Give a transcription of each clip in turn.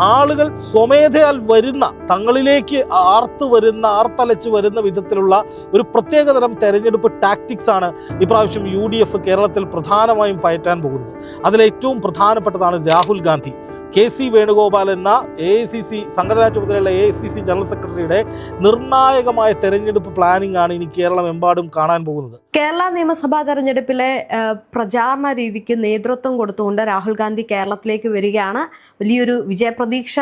ആളുകൾ സ്വമേധയാൽ വരുന്ന തങ്ങളിലേക്ക് ആർത്തലച്ച് വരുന്ന വിധത്തിലുള്ള ഒരു പ്രത്യേകതരം തെരഞ്ഞെടുപ്പ് ടാക്ടിക്സ് ആണ് ഇപ്രാവശ്യം UDF കേരളത്തിൽ പ്രധാനമായും പയറ്റാൻ പോകുന്നത്. അതിലേറ്റവും പ്രധാനപ്പെട്ടതാണ് രാഹുൽ ഗാന്ധി, KC വേണുഗോപാൽ എന്ന AICC സംഘടനാ ചുമതലയുള്ള AICC ജനറൽ സെക്രട്ടറിയുടെ നിർണായകമായ തെരഞ്ഞെടുപ്പ് പ്ലാനിംഗ് ആണ് ഇനി കേരളമെമ്പാടും കാണാൻ പോകുന്നത്. കേരള നിയമസഭാ തെരഞ്ഞെടുപ്പിലെ പ്രചാരണ രീതിക്ക് നേതൃത്വം കൊടുത്തുകൊണ്ട് രാഹുൽ ഗാന്ധി കേരളത്തിലേക്ക് വരികയാണ്. വലിയൊരു വിജയപ്രതീക്ഷ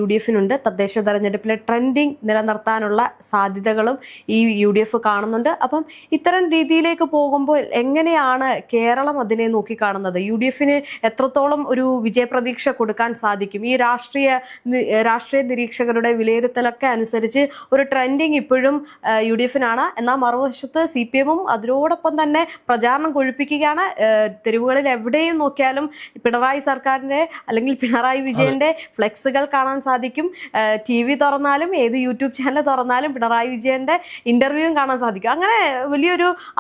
UDFനുണ്ട്. തദ്ദേശ തെരഞ്ഞെടുപ്പിലെ ട്രെൻഡിങ് നിലനിർത്താനുള്ള സാധ്യതകളും ഈ UDF കാണുന്നുണ്ട്. അപ്പം ഇത്തരം രീതിയിലേക്ക് പോകുമ്പോൾ എങ്ങനെയാണ് കേരളം അതിനെ നോക്കിക്കാണുന്നത്? UDFന് എത്രത്തോളം ഒരു വിജയപ്രതീക്ഷ കൊടുക്കാൻ സാധിക്കും? ഈ രാഷ്ട്രീയ നിരീക്ഷകരുടെ വിലയിരുത്തലൊക്കെ അനുസരിച്ച് ഒരു ട്രെൻഡിങ് ഇപ്പോഴും UDFനാണ്. എന്നാൽ മറുവശത്ത് CPM-ഉം അതിനോടൊപ്പം തന്നെ പ്രചാരണം കൊഴുപ്പിക്കുകയാണ്. തെരുവുകളിൽ എവിടെയും നോക്കിയാലും പിണറായി സർക്കാരിന്റെ അല്ലെങ്കിൽ പിണറായി വിജയന്റെ ഫ്ലെക്സുകൾ കാണാൻ സാധിക്കും. TV തുറന്നാലും ഏത് യൂട്യൂബ് ചാനൽ തുറന്നാലും പിണറായി വിജയന്റെ ഇന്റർവ്യൂവും കാണാൻ സാധിക്കും. അങ്ങനെ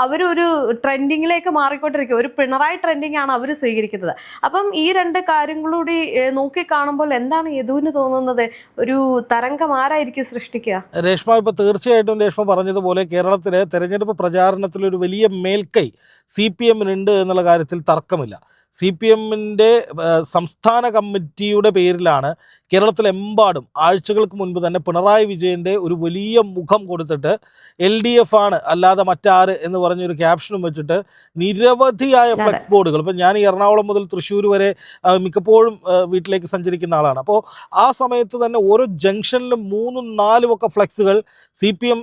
അവരൊരു ട്രെൻഡിങ്ങിലേക്ക് മാറിക്കൊണ്ടിരിക്കുക. ഒരു പിണറായി ട്രെൻഡിങ് ആണ് അവർ സ്വീകരിക്കുന്നത്. അപ്പം ഈ രണ്ട് കാര്യങ്ങളൂടി നോക്കി കാണുമ്പോൾ എന്താണ് യദുവിന് തോന്നുന്നത്? ഒരു തരംഗം ആരായിരിക്കും സൃഷ്ടിക്കുക? രേഷ്മ, ഇപ്പൊ തീർച്ചയായിട്ടും രേഷ്മ പറഞ്ഞതുപോലെ കേരളത്തിലെ തെരഞ്ഞെടുപ്പ് പ്രചാരണത്തിൽ ഒരു വലിയ മേൽക്കൈ CPM-നുണ്ട് എന്നുള്ള കാര്യത്തിൽ തർക്കമില്ല. CPM-ന്റെ സംസ്ഥാന കമ്മിറ്റിയുടെ പേരിലാണ് കേരളത്തിലെമ്പാടും ആഴ്ചകൾക്ക് മുൻപ് തന്നെ പിണറായി വിജയൻ്റെ ഒരു വലിയ മുഖം കൊടുത്തിട്ട് LDF ആണ് അല്ലാതെ മറ്റാര് എന്ന് പറഞ്ഞൊരു ക്യാപ്ഷനും വെച്ചിട്ട് നിരവധിയായ ഫ്ലെക്സ് ബോർഡുകൾ, ഇപ്പം ഞാൻ ഈ എറണാകുളം മുതൽ തൃശ്ശൂർ വരെ മിക്കപ്പോഴും വീട്ടിലേക്ക് സഞ്ചരിക്കുന്ന ആളാണ്. അപ്പോൾ ആ സമയത്ത് തന്നെ ഓരോ ജംഗ്ഷനിലും 3ഉം 4ഉം ഒക്കെ ഫ്ലെക്സുകൾ CPM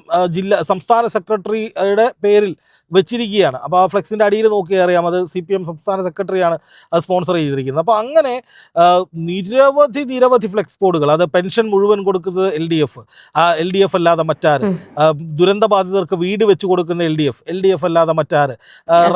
സംസ്ഥാന സെക്രട്ടറിയുടെ പേരിൽ വെച്ചിരിക്കുകയാണ്. അപ്പോൾ ആ ഫ്ലെക്സിൻ്റെ അടിയിൽ നോക്കിയാൽ അറിയാം അത് CPM സംസ്ഥാന സെക്രട്ടറിയാണ് അത് സ്പോൺസർ ചെയ്തിരിക്കുന്നത്. അപ്പോൾ അങ്ങനെ നിരവധി ഫ്ലെക്സ് ബോർഡുകൾ, അത് പെൻഷൻ മുഴുവൻ കൊടുക്കുന്നത് LDF അല്ലാതെ മറ്റാര്, ദുരന്ത ബാധിതർക്ക് വീട് വെച്ച് കൊടുക്കുന്ന LDF അല്ലാതെ മറ്റാര്,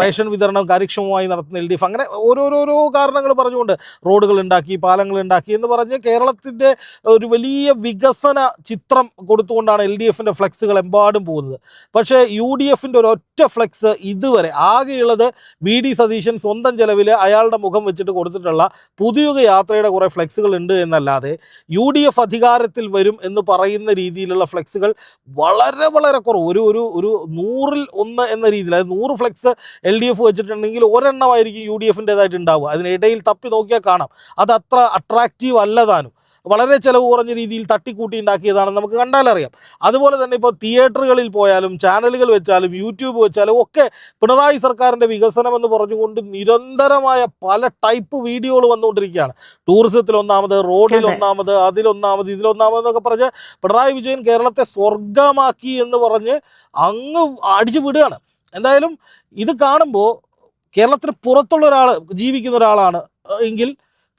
റേഷൻ വിതരണം കാര്യക്ഷമമായി നടത്തുന്ന LDF, അങ്ങനെ ഓരോരോ കാരണങ്ങൾ പറഞ്ഞുകൊണ്ട് റോഡുകൾ ഉണ്ടാക്കി, പാലങ്ങൾ ഉണ്ടാക്കി എന്ന് പറഞ്ഞ് കേരളത്തിൻ്റെ ഒരു വലിയ വികസന ചിത്രം കൊടുത്തുകൊണ്ടാണ് LDFൻ്റെ ഫ്ലെക്സുകൾ എമ്പാടും പോകുന്നത്. പക്ഷേ UDFൻ്റെ ഒരൊറ്റ ഫ്ലെക്സ് ഇതുവരെ ആകെയുള്ളത് VD സതീശൻ സ്വന്തം ചെലവിൽ അയാളുടെ മുഖം വെച്ചിട്ട് കൊടുത്തിട്ടുള്ള പുതിയുഗ യാത്രയുടെ കുറേ ഫ്ലെക്സുകൾ ഉണ്ട് എന്നല്ലാതെ UDF അധികാരത്തിൽ വരും എന്ന് പറയുന്ന രീതിയിലുള്ള ഫ്ലെക്സുകൾ വളരെ കുറവ്. ഒരു 100-ൽ 1 എന്ന രീതിയിൽ, അതായത് 100 ഫ്ലെക്സ് LDF വെച്ചിട്ടുണ്ടെങ്കിൽ ഒരെണ്ണമായിരിക്കും UDFൻ്റെതായിട്ട് ഉണ്ടാവുക. അതിനിടയിൽ തപ്പി നോക്കിയാൽ കാണാം അത് അത്ര അട്രാക്റ്റീവ് അല്ലതാനും, വളരെ ചിലവ് കുറഞ്ഞ രീതിയിൽ തട്ടിക്കൂട്ടി ഉണ്ടാക്കിയതാണെന്ന് നമുക്ക് കണ്ടാലറിയാം. അതുപോലെ തന്നെ ഇപ്പോൾ തിയേറ്ററുകളിൽ പോയാലും ചാനലുകൾ വെച്ചാലും യൂട്യൂബ് വെച്ചാലും ഒക്കെ പിണറായി സർക്കാരിൻ്റെ വികസനം എന്ന് പറഞ്ഞുകൊണ്ട് നിരന്തരമായ പല ടൈപ്പ് വീഡിയോകൾ വന്നുകൊണ്ടിരിക്കുകയാണ്. ടൂറിസത്തിൽ ഒന്നാമത്, റോഡിൽ ഒന്നാമത്, അതിലൊന്നാമത്, ഇതിലൊന്നാമത് എന്നൊക്കെ പറഞ്ഞ് പിണറായി വിജയൻ കേരളത്തെ സ്വർഗമാക്കി എന്ന് പറഞ്ഞ് അങ്ങ് അടിച്ചു വിടുകയാണ്. എന്തായാലും ഇത് കാണുമ്പോൾ കേരളത്തിന് പുറത്തുള്ള ഒരാൾ ജീവിക്കുന്ന ഒരാളാണ് എങ്കിൽ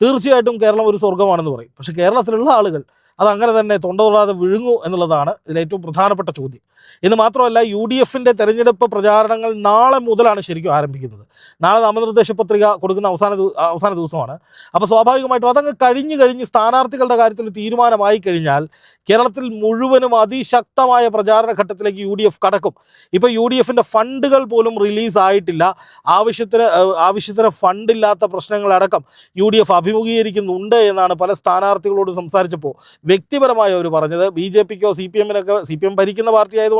തീർച്ചയായിട്ടും കേരളം ഒരു സ്വർഗമാണെന്ന് പറയും. പക്ഷേ കേരളത്തിലുള്ള ആളുകൾ അതങ്ങനെ തന്നെ തൊണ്ടതൊടാതെ വിഴുങ്ങൂ എന്നുള്ളതാണ് ഇതിലേറ്റവും പ്രധാനപ്പെട്ട ചോദ്യം. എന്ന് മാത്രമല്ല, UDFൻ്റെ തെരഞ്ഞെടുപ്പ് പ്രചാരണങ്ങൾ നാളെ മുതലാണ് ശരിക്കും ആരംഭിക്കുന്നത്. നാളെ നാമനിർദ്ദേശ പത്രിക കൊടുക്കുന്ന അവസാന ദിവസമാണ്. അപ്പോൾ സ്വാഭാവികമായിട്ടും അതങ്ങ് കഴിഞ്ഞ് സ്ഥാനാർത്ഥികളുടെ കാര്യത്തിൽ തീരുമാനമായി കഴിഞ്ഞാൽ കേരളത്തിൽ മുഴുവനും അതിശക്തമായ പ്രചാരണ ഘട്ടത്തിലേക്ക് UDF കടക്കും. ഇപ്പോൾ UDFൻ്റെ ഫണ്ടുകൾ പോലും റിലീസായിട്ടില്ല. ആവശ്യത്തിന് ഫണ്ടില്ലാത്ത പ്രശ്നങ്ങളടക്കം UDF അഭിമുഖീകരിക്കുന്നുണ്ട് എന്നാണ് പല സ്ഥാനാർത്ഥികളോട് സംസാരിച്ചപ്പോൾ വ്യക്തിപരമായി അവർ പറഞ്ഞത്. BJPക്കോ CPM-നൊക്കെ, CPM ഭരിക്കുന്ന പാർട്ടി ആയതുകൊണ്ട്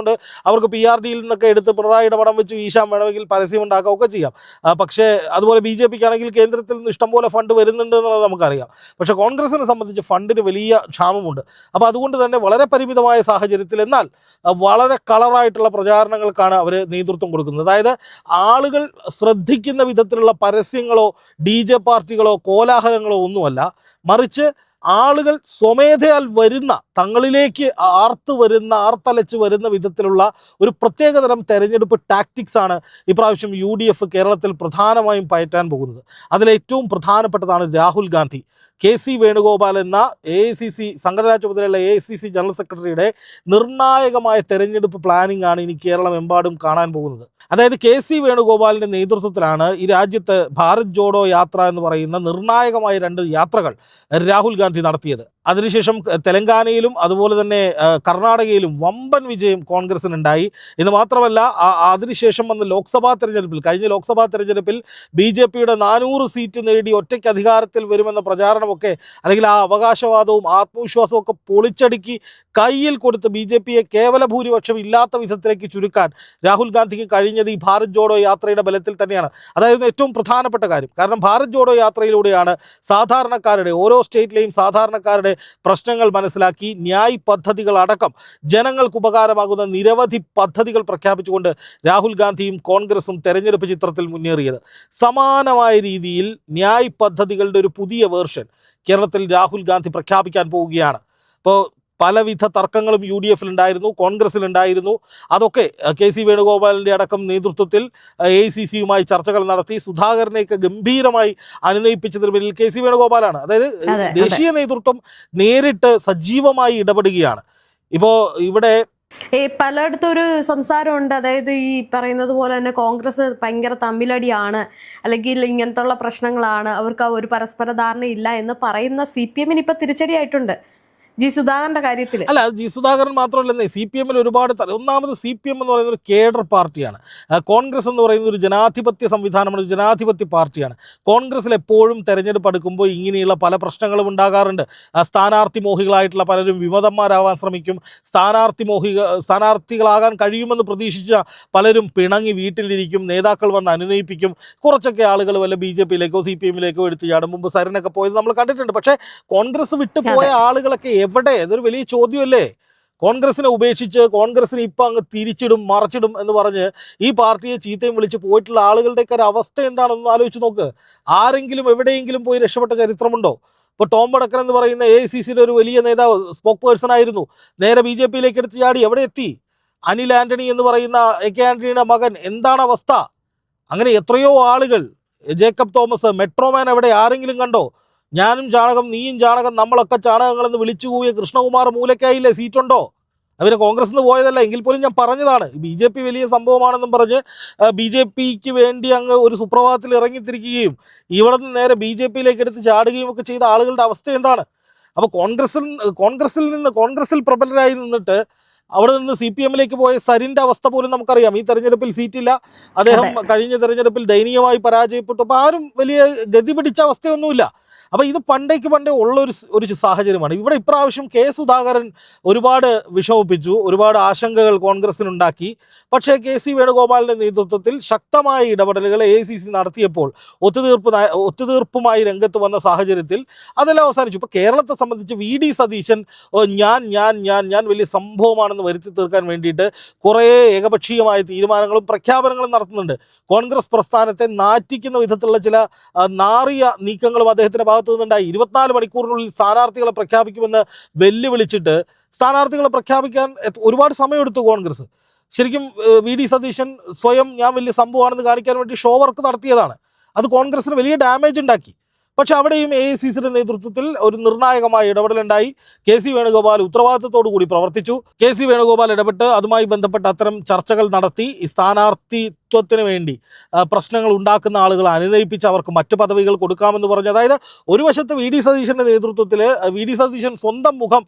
അവർക്ക് PRDയിൽ നിന്നൊക്കെ എടുത്ത് പിണറായിയുടെ പടം വെച്ച് വീശാൻ വേണമെങ്കിൽ പരസ്യം ഉണ്ടാക്കുകയൊക്കെ ചെയ്യാം. പക്ഷേ അതുപോലെ BJPക്കാണെങ്കിൽ കേന്ദ്രത്തിൽ നിന്ന് ഇഷ്ടംപോലെ ഫണ്ട് വരുന്നുണ്ട് എന്നുള്ളത് നമുക്കറിയാം. പക്ഷേ കോൺഗ്രസിനെ സംബന്ധിച്ച് ഫണ്ടിന് വലിയ ക്ഷാമമുണ്ട്. അപ്പോൾ അതുകൊണ്ട് തന്നെ വളരെ പരിമിതമായ സാഹചര്യത്തിൽ എന്നാൽ വളരെ കളറായിട്ടുള്ള പ്രചാരണങ്ങൾക്കാണ് അവർ നേതൃത്വം കൊടുക്കുന്നത്. അതായത് ആളുകൾ ശ്രദ്ധിക്കുന്ന വിധത്തിലുള്ള പരസ്യങ്ങളോ DJ പാർട്ടികളോ കോലാഹലങ്ങളോ ഒന്നുമല്ല, മറിച്ച് ആളുകൾ സ്വമേധയാൽ വരുന്ന തങ്ങളിലേക്ക് ആർത്തലച്ച് വരുന്ന വിധത്തിലുള്ള ഒരു പ്രത്യേകതരം തെരഞ്ഞെടുപ്പ് ടാക്ടിക്സ് ആണ് ഇപ്രാവശ്യം UDF കേരളത്തിൽ പ്രധാനമായും പയറ്റാൻ പോകുന്നത്. അതിലേറ്റവും പ്രധാനപ്പെട്ടതാണ് രാഹുൽ ഗാന്ധി, KC വേണുഗോപാൽ എന്ന AICC സംഘടനാ ചുമതലയുള്ള AICC ജനറൽ സെക്രട്ടറിയുടെ നിർണായകമായ തെരഞ്ഞെടുപ്പ് പ്ലാനിംഗ് ആണ് ഇനി കേരളമെമ്പാടും കാണാൻ പോകുന്നത്. അതായത് KC വേണുഗോപാലിൻ്റെ നേതൃത്വത്തിലാണ് ഈ രാജ്യത്ത് ഭാരത് ജോഡോ യാത്ര എന്ന് പറയുന്ന നിർണായകമായ 2 യാത്രകൾ രാഹുൽ ഗാന്ധി നടത്തിയത്. അതിനുശേഷം തെലങ്കാനയിലും അതുപോലെ തന്നെ കർണാടകയിലും വമ്പൻ വിജയം കോൺഗ്രസിനുണ്ടായി. എന്ന് മാത്രമല്ല അതിനുശേഷം വന്ന ലോക്സഭാ തെരഞ്ഞെടുപ്പിൽ, കഴിഞ്ഞ ലോക്സഭാ തെരഞ്ഞെടുപ്പിൽ BJPയുടെ 400 സീറ്റ് നേടി ഒറ്റയ്ക്ക് അധികാരത്തിൽ വരുമെന്ന പ്രചാരണമൊക്കെ, അല്ലെങ്കിൽ ആ അവകാശവാദവും ആത്മവിശ്വാസവും ഒക്കെ പൊളിച്ചടുക്കി കയ്യിൽ കൊടുത്ത് BJPയെ കേവല ഭൂരിപക്ഷം ഇല്ലാത്ത വിധത്തിലേക്ക് ചുരുക്കാൻ രാഹുൽ ഗാന്ധിക്ക് കഴിഞ്ഞത് ഈ ഭാരത് ജോഡോ യാത്രയുടെ ബലത്തിൽ തന്നെയാണ്. അതായിരുന്നു ഏറ്റവും പ്രധാനപ്പെട്ട കാര്യം. കാരണം ഭാരത് ജോഡോ യാത്രയിലൂടെയാണ് സാധാരണക്കാരുടെ, ഓരോ സ്റ്റേറ്റിലെയും സാധാരണക്കാരുടെ പ്രശ്നങ്ങൾ മനസ്സിലാക്കി ന്യായ് പദ്ധതികളടക്കം ജനങ്ങൾക്ക് ഉപകാരമാകുന്ന നിരവധി പദ്ധതികൾ പ്രഖ്യാപിച്ചുകൊണ്ട് രാഹുൽ ഗാന്ധിയും കോൺഗ്രസും തെരഞ്ഞെടുപ്പ് ചിത്രത്തിൽ മുന്നേറിയത്. സമാനമായ രീതിയിൽ ന്യായ് പദ്ധതികളുടെ ഒരു പുതിയ വേർഷൻ കേരളത്തിൽ രാഹുൽ ഗാന്ധി പ്രഖ്യാപിക്കാൻ പോവുകയാണ്. ഇപ്പോൾ പലവിധ തർക്കങ്ങളും UDFിലുണ്ടായിരുന്നു, കോൺഗ്രസിലുണ്ടായിരുന്നു. അതൊക്കെ KC വേണുഗോപാലിൻ്റെ അടക്കം നേതൃത്വത്തിൽ AICCയുമായി ചർച്ചകൾ നടത്തി സുധാകരനെയൊക്കെ ഗംഭീരമായി അനുനയിപ്പിച്ചതിന് പിന്നിൽ KC വേണുഗോപാലാണ്. അതായത് ദേശീയ നേതൃത്വം നേരിട്ട് സജീവമായി ഇടപെടുകയാണ്. ഇപ്പോൾ ഇവിടെ പലയിടത്തും ഒരു സംസാരമുണ്ട്, അതായത് ഈ പറയുന്നത് പോലെ തന്നെ കോൺഗ്രസ് ഭയങ്കര തമ്മിലടിയാണ്, അല്ലെങ്കിൽ ഇങ്ങനത്തുള്ള പ്രശ്നങ്ങളാണ്, അവർക്ക് ഒരു പരസ്പര ധാരണയില്ല എന്ന് പറയുന്ന CPMന് ഇപ്പൊ തിരിച്ചടിയായിട്ടുണ്ട് സുധാകരന്റെ കാര്യത്തിൽ. അല്ല, സുധാകരൻ മാത്രമല്ലെന്നേ, CPMൽ ഒരുപാട് ഒന്നാമത് CPM എന്ന് പറയുന്ന ഒരു കേഡർ പാർട്ടിയാണ്. കോൺഗ്രസ് എന്ന് പറയുന്ന ഒരു ജനാധിപത്യ സംവിധാനമാണ്, ഒരു ജനാധിപത്യ പാർട്ടിയാണ്. കോൺഗ്രസിൽ എപ്പോഴും തെരഞ്ഞെടുപ്പ് അടുക്കുമ്പോൾ ഇങ്ങനെയുള്ള പല പ്രശ്നങ്ങളും ഉണ്ടാകാറുണ്ട്. സ്ഥാനാർത്ഥി മോഹികളായിട്ടുള്ള പലരും വിമതന്മാരാവാൻ ശ്രമിക്കും. സ്ഥാനാർത്ഥികളാകാൻ കഴിയുമെന്ന് പ്രതീക്ഷിച്ച പലരും പിണങ്ങി വീട്ടിലിരിക്കും. നേതാക്കൾ വന്ന് അനുനയിപ്പിക്കും. കുറച്ചൊക്കെ ആളുകൾ വല്ല BJPയിലേക്കോ CPMയിലേക്കോ എടുത്തു ചാടും. മുമ്പ് സരനൊക്കെ പോയത് നമ്മൾ കണ്ടിട്ടുണ്ട്. പക്ഷേ കോൺഗ്രസ് വിട്ടു പോയ ആളുകളൊക്കെ എവിടെ? ഇതൊരു വലിയ ചോദ്യമല്ലേ. കോൺഗ്രസിനെ ഉപേക്ഷിച്ച് കോൺഗ്രസിനെ ഇപ്പം അങ്ങ് തിരിച്ചിടും മറച്ചിടും എന്ന് പറഞ്ഞ് ഈ പാർട്ടിയെ ചീത്തയും വിളിച്ച് പോയിട്ടുള്ള ആളുകളുടെയൊക്കെ ഒരു അവസ്ഥ എന്താണെന്ന് ആലോചിച്ച് നോക്ക്. ആരെങ്കിലും എവിടെയെങ്കിലും പോയി രക്ഷപ്പെട്ട ചരിത്രമുണ്ടോ? ഇപ്പോൾ ടോം വടക്കൻ എന്ന് പറയുന്ന AICCയുടെ ഒരു വലിയ നേതാവ്, സ്പോക്ക് പേഴ്സൺ ആയിരുന്നു, നേരെ BJPയിലേക്ക് എടുത്ത് ചാടി എവിടെ എത്തി? അനിൽ ആന്റണി എന്ന് പറയുന്ന AK ആന്റണിയുടെ മകൻ, എന്താണ് അവസ്ഥ? അങ്ങനെ എത്രയോ ആളുകൾ, ജേക്കബ് തോമസ്, മെട്രോമാൻ എവിടെ? ആരെങ്കിലും കണ്ടോ? ഞാനും ചാണകം നീയും ചാണകം നമ്മളൊക്കെ ചാണകങ്ങളെന്ന് വിളിച്ചു കൂവിയ കൃഷ്ണകുമാർ മൂലക്കായില്ലേ? സീറ്റുണ്ടോ? അവരെ കോൺഗ്രസ് നിന്ന് പോയതല്ല. എങ്കിൽ പോലും ഞാൻ പറഞ്ഞതാണ്, BJP വലിയ സംഭവമാണെന്നും പറഞ്ഞ് BJPക്ക് വേണ്ടി അങ്ങ് ഒരു സുപ്രഭാതത്തിൽ ഇറങ്ങിത്തിരിക്കുകയും ഇവിടെ നിന്ന് നേരെ BJPയിലേക്ക് എടുത്ത് ചാടുകയും ഒക്കെ ചെയ്ത ആളുകളുടെ അവസ്ഥ എന്താണ്? അപ്പോൾ കോൺഗ്രസിൽ പ്രബലരായി നിന്നിട്ട് അവിടെ നിന്ന് CPMലേക്ക് പോയ സരിൻ്റെ അവസ്ഥ പോലും നമുക്കറിയാം. ഈ തെരഞ്ഞെടുപ്പിൽ സീറ്റില്ല, അദ്ദേഹം കഴിഞ്ഞ തെരഞ്ഞെടുപ്പിൽ ദയനീയമായി പരാജയപ്പെട്ടു. അപ്പോൾ ആരും വലിയ ഗതി പിടിച്ച അവസ്ഥയൊന്നുമില്ല. അപ്പോൾ ഇത് പണ്ടേ ഒരു സാഹചര്യമാണ്. ഇവിടെ ഇപ്രാവശ്യം സുധാകരൻ ഒരുപാട് വിഷമിപ്പിച്ചു, ഒരുപാട് ആശങ്കകൾ കോൺഗ്രസിനുണ്ടാക്കി. പക്ഷേ KC വേണുഗോപാലിൻ്റെ നേതൃത്വത്തിൽ ശക്തമായ ഇടപെടലുകൾ AICC നടത്തിയപ്പോൾ ഒത്തുതീർപ്പുമായി രംഗത്ത് വന്ന സാഹചര്യത്തിൽ അതെല്ലാം അവസാനിച്ചു. ഇപ്പോൾ കേരളത്തെ സംബന്ധിച്ച് VD സതീശൻ ഞാൻ വലിയ സംഭവമാണെന്ന് വരുത്തി തീർക്കാൻ വേണ്ടിയിട്ട് കുറേ ഏകപക്ഷീയമായ തീരുമാനങ്ങളും പ്രഖ്യാപനങ്ങളും നടത്തുന്നുണ്ട്. കോൺഗ്രസ് പ്രസ്ഥാനത്തെ നാറ്റിക്കുന്ന വിധത്തിലുള്ള ചില നാറിയ നീക്കങ്ങളും അദ്ദേഹത്തിൻ്റെ ഭാഗത്തു നിന്നുണ്ടായി. 24 മണിക്കൂറിനുള്ളിൽ സ്ഥാനാർത്ഥികളെ പ്രഖ്യാപിക്കുമെന്ന് വെല്ലുവിളിച്ചിട്ട് സ്ഥാനാർത്ഥികളെ പ്രഖ്യാപിക്കാൻ ഒരുപാട് സമയമെടുത്തു കോൺഗ്രസ്. ശരിക്കും VD സതീശൻ സ്വയം ഞാൻ വലിയ സംഭവമാണെന്ന് കാണിക്കാൻ വേണ്ടി ഷോ വർക്ക് നടത്തിയതാണ്. അത് കോൺഗ്രസിന് വലിയ ഡാമേജ് ഉണ്ടാക്കി. പക്ഷെ അവിടെയും AICCയുടെ നേതൃത്വത്തിൽ ഒരു നിർണായകമായ ഇടപെടലുണ്ടായി. KC വേണുഗോപാൽ ഉത്തരവാദിത്തത്തോടു കൂടി പ്രവർത്തിച്ചു. KC വേണുഗോപാൽ ഇടപെട്ട് അതുമായി ബന്ധപ്പെട്ട അത്തരം ചർച്ചകൾ നടത്തി ഈ സ്ഥാനാർത്ഥിത്വത്തിന് വേണ്ടി പ്രശ്നങ്ങൾ ഉണ്ടാക്കുന്ന ആളുകളെ അനുനയിപ്പിച്ച് അവർക്ക് മറ്റ് പദവികൾ കൊടുക്കാമെന്ന് പറഞ്ഞു. അതായത് ഒരു വശത്ത് VD സതീശൻ്റെ നേതൃത്വത്തിൽ VD സതീശൻ സ്വന്തം മുഖം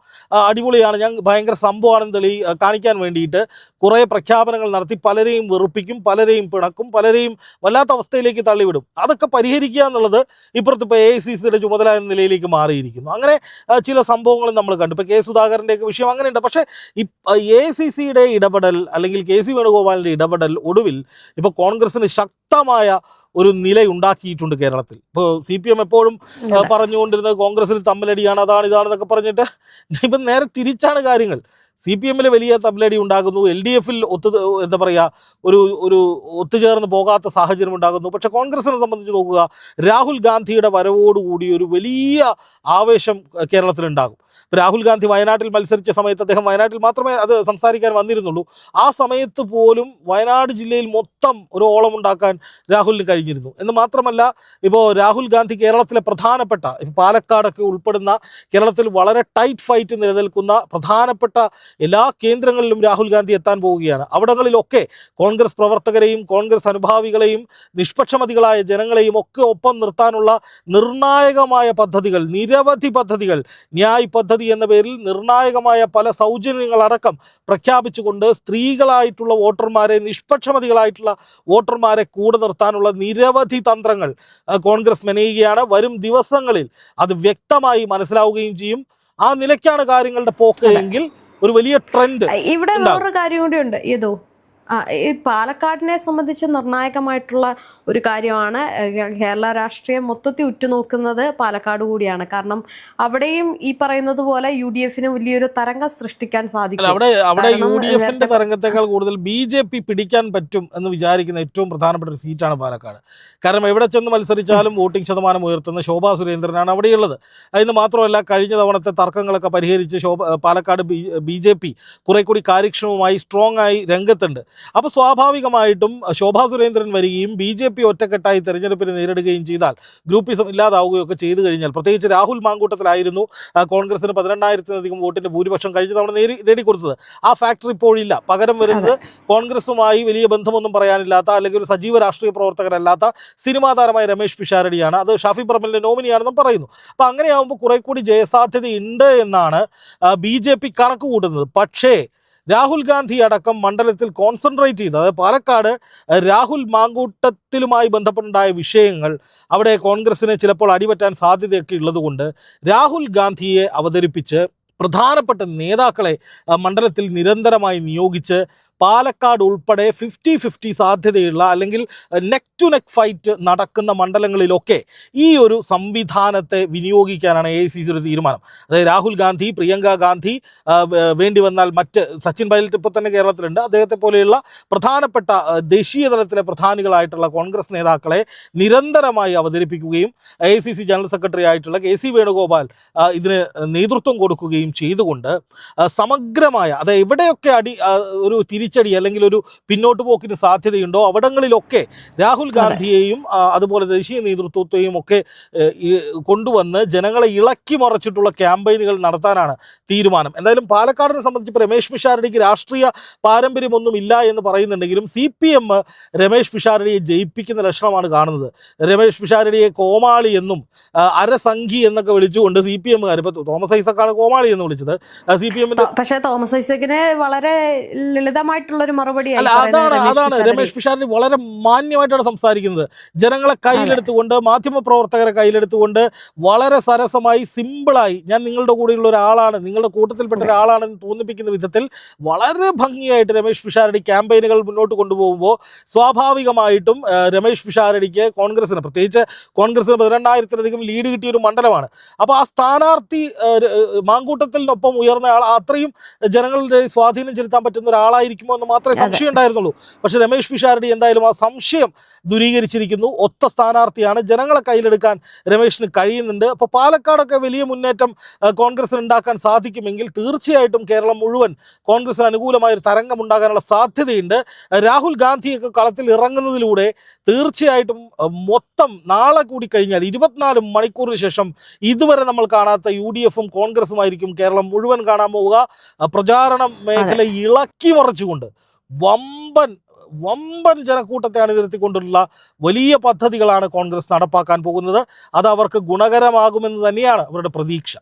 അടിപൊളിയാണ്, ഞാൻ ഭയങ്കര സംഭവമാണെന്ന് കാണിക്കാൻ വേണ്ടിയിട്ട് കുറേ പ്രഖ്യാപനങ്ങൾ നടത്തി പലരെയും വെറുപ്പിക്കും, പലരെയും പിണക്കും, പലരെയും വല്ലാത്ത അവസ്ഥയിലേക്ക് തള്ളിവിടും. അതൊക്കെ പരിഹരിക്കുക എന്നുള്ളത് ഇപ്പുറത്ത് ഇപ്പോൾ AICCയുടെ ചുമതല എന്ന നിലയിലേക്ക് മാറിയിരിക്കുന്നു. അങ്ങനെ ചില സംഭവങ്ങളും നമ്മൾ കണ്ടു. ഇപ്പോൾ സുധാകരൻ്റെയൊക്കെ വിഷയം അങ്ങനെയുണ്ട്. പക്ഷേ AICCയുടെ ഇടപെടൽ അല്ലെങ്കിൽ KC വേണുഗോപാലിൻ്റെ ഇടപെടൽ ഒടുവിൽ ഇപ്പോൾ കോൺഗ്രസിന് ശക്തമായ ഒരു നിലയുണ്ടാക്കിയിട്ടുണ്ട് കേരളത്തിൽ. ഇപ്പോൾ CPM എപ്പോഴും പറഞ്ഞുകൊണ്ടിരുന്നത് കോൺഗ്രസിൽ തമ്മിലടിയാണ്, ഇതാണെന്നൊക്കെ പറഞ്ഞിട്ട് ഇപ്പം നേരെ തിരിച്ചാണ് കാര്യങ്ങൾ. CPMൽ വലിയ തമ്മിലടി ഉണ്ടാകുന്നു, LDFൽ ഒരു ഒത്തുചേർന്ന് പോകാത്ത സാഹചര്യം ഉണ്ടാകുന്നു. പക്ഷേ കോൺഗ്രസിനെ സംബന്ധിച്ച് നോക്കുക, രാഹുൽ ഗാന്ധിയുടെ വരവോടുകൂടി ഒരു വലിയ ആവേശം കേരളത്തിലുണ്ടാകും. രാഹുൽ ഗാന്ധി വയനാട്ടിൽ മത്സരിച്ച സമയത്ത് അദ്ദേഹം വയനാട്ടിൽ മാത്രമേ അത് സംസാരിക്കാൻ വന്നിരുന്നുള്ളൂ. ആ സമയത്ത് പോലും വയനാട് ജില്ലയിൽ മൊത്തം ഒരു ഓളം ഉണ്ടാക്കാൻ രാഹുലിന് കഴിഞ്ഞിരുന്നു. എന്ന് മാത്രമല്ല, ഇപ്പോൾ രാഹുൽ ഗാന്ധി കേരളത്തിലെ പ്രധാനപ്പെട്ട പാലക്കാടൊക്കെ ഉൾപ്പെടുന്ന കേരളത്തിൽ വളരെ ടൈറ്റ് ഫൈറ്റ് നിലനിൽക്കുന്ന പ്രധാനപ്പെട്ട എല്ലാ കേന്ദ്രങ്ങളിലും രാഹുൽ ഗാന്ധി എത്താൻ പോവുകയാണ്. അവിടങ്ങളിലൊക്കെ കോൺഗ്രസ് പ്രവർത്തകരെയും കോൺഗ്രസ് അനുഭാവികളെയും നിഷ്പക്ഷമതികളായ ജനങ്ങളെയും ഒക്കെ ഒപ്പം നിർത്താനുള്ള നിർണായകമായ പദ്ധതികൾ, നിരവധി പദ്ധതികൾ, ന്യായ് പദ്ധതി എന്ന പേരിൽ നിർണായകമായ പല സൗജന്യങ്ങളടക്കം പ്രഖ്യാപിച്ചുകൊണ്ട് സ്ത്രീകളായിട്ടുള്ള വോട്ടർമാരെ, നിഷ്പക്ഷമതികളായിട്ടുള്ള വോട്ടർമാരെ കൂടെ നിർത്താനുള്ള നിരവധി തന്ത്രങ്ങൾ കോൺഗ്രസ് മെനയുകയാണ്. വരും ദിവസങ്ങളിൽ അത് വ്യക്തമായി മനസ്സിലാവുകയും ചെയ്യും. ആ നിലയ്ക്കാണ് കാര്യങ്ങളുടെ പോക്ക് എങ്കിൽ ഒരു വലിയ ട്രെൻഡ് ഇവിടെ വേറൊരു കാര്യം കൂടി ഉണ്ട്. ഏതോ ഈ പാലക്കാടിനെ സംബന്ധിച്ച് നിർണായകമായിട്ടുള്ള ഒരു കാര്യമാണ്. കേരള രാഷ്ട്രീയം മൊത്തത്തിൽ ഉറ്റുനോക്കുന്നത് പാലക്കാട് കൂടിയാണ്. കാരണം അവിടെയും ഈ പറയുന്നത് പോലെ UDF വലിയൊരു തരംഗം സൃഷ്ടിക്കാൻ സാധിക്കും. അവിടെ UDF തരംഗത്തെക്കാൾ കൂടുതൽ BJP പിടിക്കാൻ പറ്റും എന്ന് വിചാരിക്കുന്ന ഏറ്റവും പ്രധാനപ്പെട്ട ഒരു സീറ്റാണ് പാലക്കാട്. കാരണം എവിടെ ചെന്ന് മത്സരിച്ചാലും വോട്ടിംഗ് ശതമാനം ഉയർത്തുന്ന ശോഭാ സുരേന്ദ്രനാണ് അവിടെയുള്ളത്. അതിന് മാത്രമല്ല, കഴിഞ്ഞ തവണത്തെ തർക്കങ്ങളൊക്കെ പരിഹരിച്ച് പാലക്കാട് BJP കുറെ കൂടി കാര്യക്ഷമമായി സ്ട്രോങ് ആയി രംഗത്തുണ്ട്. അപ്പോൾ സ്വാഭാവികമായിട്ടും ശോഭാ സുരേന്ദ്രൻ വരികയും BJP ഒറ്റക്കെട്ടായി തെരഞ്ഞെടുപ്പിനെ നേരിടുകയും ചെയ്താൽ, ഗ്രൂപ്പിസം ഇല്ലാതാവുകയൊക്കെ ചെയ്തു കഴിഞ്ഞാൽ, പ്രത്യേകിച്ച് രാഹുൽ മാങ്കൂട്ടത്തിലായിരുന്നു കോൺഗ്രസിന് 18,000-ലധികം വോട്ടിൻ്റെ ഭൂരിപക്ഷം കഴിഞ്ഞ തവണ നേടിക്കൊടുത്തത്. ആ ഫാക്ടർ ഇപ്പോഴില്ല. പകരം വരുന്നത് കോൺഗ്രസുമായി വലിയ ബന്ധമൊന്നും പറയാനില്ലാത്ത, അല്ലെങ്കിൽ ഒരു സജീവ രാഷ്ട്രീയ പ്രവർത്തകരല്ലാത്ത സിനിമാ താരമായ രമേശ് പിഷാരടിയാണ്. അത് ഷാഫി പറമ്പലിൻ്റെ നോമിനിയാണെന്നും പറയുന്നു. അപ്പോൾ അങ്ങനെയാകുമ്പോൾ കുറെ കൂടി ജയസാധ്യതയുണ്ട് എന്നാണ് BJP കണക്ക് കൂട്ടുന്നത്. പക്ഷേ രാഹുൽ ഗാന്ധി അടക്കം മണ്ഡലത്തിൽ കോൺസെൻട്രേറ്റ് ചെയ്ത്, അതായത് പാലക്കാട് രാഹുൽ മാങ്കൂട്ടത്തിലുമായി ബന്ധപ്പെട്ടുണ്ടായ വിഷയങ്ങൾ അവിടെ കോൺഗ്രസിന് ചിലപ്പോൾ അടിപറ്റാൻ സാധ്യതയൊക്കെ ഉള്ളതുകൊണ്ട് രാഹുൽ ഗാന്ധിയെ അവതരിപ്പിച്ച് പ്രധാനപ്പെട്ട നേതാക്കളെ മണ്ഡലത്തിൽ നിരന്തരമായി നിയോഗിച്ച് പാലക്കാട് ഉൾപ്പെടെ 50-50 സാധ്യതയുള്ള, അല്ലെങ്കിൽ നെക്ക് ടു നെക്ക് ഫൈറ്റ് നടക്കുന്ന മണ്ഡലങ്ങളിലൊക്കെ ഈ ഒരു സംവിധാനത്തെ വിനിയോഗിക്കാനാണ് AICC ഒരു തീരുമാനം. അതായത് രാഹുൽ ഗാന്ധി, പ്രിയങ്ക ഗാന്ധി, വേണ്ടി വന്നാൽ മറ്റ് സച്ചിൻ പൈലറ്റ് ഇപ്പോൾ തന്നെ കേരളത്തിലുണ്ട്, അദ്ദേഹത്തെ പോലെയുള്ള പ്രധാനപ്പെട്ട ദേശീയ തലത്തിലെ പ്രധാനികളായിട്ടുള്ള കോൺഗ്രസ് നേതാക്കളെ നിരന്തരമായി അവതരിപ്പിക്കുകയും AICC ജനറൽ സെക്രട്ടറി ആയിട്ടുള്ള KC വേണുഗോപാൽ ഇതിന് നേതൃത്വം കൊടുക്കുകയും ചെയ്തുകൊണ്ട് സമഗ്രമായ, അതായത് എവിടെയൊക്കെ ഒരു തിരിച്ചടി അല്ലെങ്കിൽ ഒരു പിന്നോട്ട് പോക്കിന് സാധ്യതയുണ്ടോ അവിടങ്ങളിലൊക്കെ രാഹുൽ ഗാന്ധിയെയും അതുപോലെ ദേശീയ നേതൃത്വത്തെയും ഒക്കെ കൊണ്ടുവന്ന് ജനങ്ങളെ ഇളക്കി മറിച്ചിട്ടുള്ള ക്യാമ്പയിനുകൾ നടത്താനാണ് തീരുമാനം. എന്തായാലും പാലക്കാടിനെ സംബന്ധിച്ച് രമേശ് പിഷാരടിക്ക് രാഷ്ട്രീയ പാരമ്പര്യമൊന്നും ഇല്ല എന്ന് പറയുന്നുണ്ടെങ്കിലും CPM രമേശ് പിഷാരടിയെ ജയിപ്പിക്കുന്ന ലക്ഷണമാണ് കാണുന്നത്. രമേശ് പിഷാരടിയെ കോമാളി എന്നും അരസംഘി എന്നൊക്കെ വിളിച്ചുകൊണ്ട് CPM-കാർ, ഇപ്പോൾ തോമസ് ഐസക്കാണ് കോമാളി എന്ന് വിളിച്ചത്, CPM-ന്റെ. പക്ഷേ തോമസ് ഐസക്കിന് വളരെ ലളിതമായിട്ടുള്ളൊരു മറുപടി. അതാണ് രമേശ് പിഷാരടി വളരെ മാന്യമായിട്ടാണ് സംസാരിക്കുന്നത്. ജനങ്ങളെ കയ്യിലെടുത്തുകൊണ്ട്, മാധ്യമപ്രവർത്തകരെ കയ്യിലെടുത്തുകൊണ്ട് വളരെ സരസമായി, സിമ്പിളായി, ഞാൻ നിങ്ങളുടെ കൂടെയുള്ള ഒരാളാണ്, നിങ്ങളുടെ കൂട്ടത്തിൽപ്പെട്ട ഒരാളാണെന്ന് തോന്നിപ്പിക്കുന്ന വിധത്തിൽ വളരെ ഭംഗിയായിട്ട് രമേശ് പിഷാരടി ക്യാമ്പയിനുകൾ മുന്നോട്ട് കൊണ്ടുപോകുമ്പോൾ സ്വാഭാവികമായിട്ടും രമേശ് പിഷാരടിക്ക് കോൺഗ്രസിന്, പ്രത്യേകിച്ച് കോൺഗ്രസിന് 12,000-ലധികം ലീഡ് കിട്ടിയ ഒരു മണ്ഡലമാണ്. അപ്പോൾ ആ സ്ഥാനാർത്ഥി മാങ്കൂട്ടത്തിനൊപ്പം ഉയർന്ന ആൾ അത്രയും ജനങ്ങളുടെ സ്വാധീനം ചെലുത്താൻ പറ്റുന്ന ഒരാളായിരിക്കുമോ എന്ന് മാത്രമേ സംശയം ഉണ്ടായിരുന്നുള്ളൂ. പക്ഷേ രമേശ് പിഷാരടി എന്തായാലും ആ സംശയം ദൂരീകരിച്ചിരിക്കുന്നു. ഒത്ത സ്ഥാനാർത്ഥിയാണ്, ജനങ്ങളെ കയ്യിലെടുക്കാൻ രമേശിന് കഴിയുന്നുണ്ട്. അപ്പോൾ പാലക്കാടൊക്കെ വലിയ മുന്നേറ്റം കോൺഗ്രസിന് ഉണ്ടാക്കാൻ സാധിക്കുമെങ്കിൽ തീർച്ചയായിട്ടും കേരളം മുഴുവൻ കോൺഗ്രസിന് അനുകൂലമായ ഒരു തരംഗം ഉണ്ടാകാനുള്ള സാധ്യതയുണ്ട്. രാഹുൽ ഗാന്ധിയൊക്കെ കളത്തിൽ ഇറങ്ങുന്നതിലൂടെ തീർച്ചയായിട്ടും മൊത്തം നാളെ കൂടി കഴിഞ്ഞാൽ 24 മണിക്കൂറിന് ശേഷം ഇതുവരെ നമ്മൾ കാണാത്ത UDF-ഉം കോൺഗ്രസുമായിരിക്കും കേരളം മുഴുവൻ കാണാൻ പോവുക. പ്രചാരണ മേഖല ഇളക്കി മറിച്ചുകൊണ്ട് വമ്പൻ ജനക്കൂട്ടത്തെ അണിനിരത്തിക്കൊണ്ടുള്ള വലിയ പദ്ധതികളാണ് കോൺഗ്രസ് നടപ്പാക്കാൻ പോകുന്നത്. അത് അവർക്ക് ഗുണകരമാകുമെന്ന് തന്നെയാണ് അവരുടെ പ്രതീക്ഷ.